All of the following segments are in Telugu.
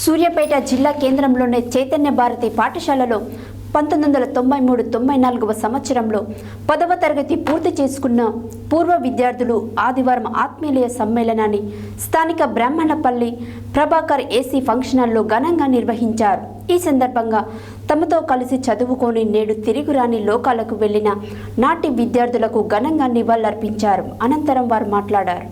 సూర్యాపేట జిల్లా కేంద్రంలోని చైతన్య భారతి పాఠశాలలో 1993-94వ సంవత్సరంలో 10వ తరగతి పూర్తి చేసుకున్న పూర్వ విద్యార్థులు ఆదివారం ఆత్మీయ సమ్మేళనాన్ని స్థానిక బ్రాహ్మణపల్లి ప్రభాకర్ ఏసీ ఫంక్షన్ హాల్లో ఘనంగా నిర్వహించారు. ఈ సందర్భంగా తమతో కలిసి చదువుకొని నేడు తిరిగిరాని లోకాలకు వెళ్లిన నాటి విద్యార్థులకు ఘనంగా నివాళులర్పించారు. అనంతరం వారు మాట్లాడారు.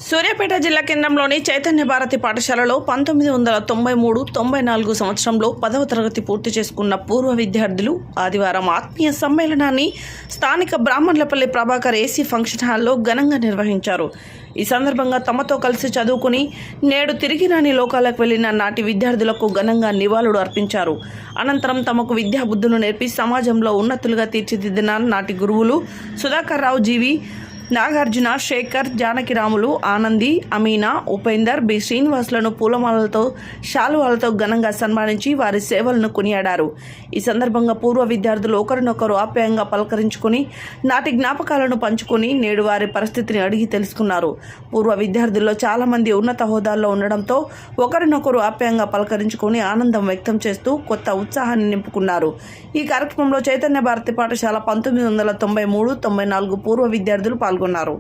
సూర్యాపేట జిల్లా కేంద్రంలోని చైతన్య భారతి పాఠశాలలో 1993-94 సంవత్సరంలో 10వ తరగతి పూర్తి చేసుకున్న పూర్వ విద్యార్థులు ఆదివారం ఆత్మీయ సమ్మేళనాన్ని స్థానిక బ్రాహ్మణపల్లి ప్రభాకర్ ఏసీ ఫంక్షన్ హాల్లో ఘనంగా నిర్వహించారు. ఈ సందర్భంగా తమతో కలిసి చదువుకుని నేడు తిరిగి రాని లోకాలకు వెళ్లిన నాటి విద్యార్థులకు ఘనంగా నివాళులు అర్పించారు. అనంతరం తమకు విద్యా బుద్ధులు నేర్పి సమాజంలో ఉన్నతులుగా తీర్చిదిద్దిన నాటి గురువులు సుధాకర్ రావు జీవి, నాగార్జున, శేఖర్, జానకిరాములు, ఆనంది, అమీనా, ఉపేందర్, బి శ్రీనివాసులను పూలమాలలతో శాలువాలతో ఘనంగా సన్మానించి వారి సేవలను కొనియాడారు. ఈ సందర్భంగా పూర్వ విద్యార్థులు ఒకరినొకరు ఆప్యాయంగా పలకరించుకుని నాటి జ్ఞాపకాలను పంచుకొని నేడు వారి పరిస్థితిని అడిగి తెలుసుకున్నారు. పూర్వ విద్యార్థుల్లో చాలామంది ఉన్నత హోదాల్లో ఉండడంతో ఒకరినొకరు ఆప్యాయంగా పలకరించుకొని ఆనందం వ్యక్తం చేస్తూ కొత్త ఉత్సాహాన్ని నింపుకున్నారు. ఈ కార్యక్రమంలో చైతన్య భారతి పాఠశాల 1993-94 పూర్వ విద్యార్థులు పాల్గొన్నారు.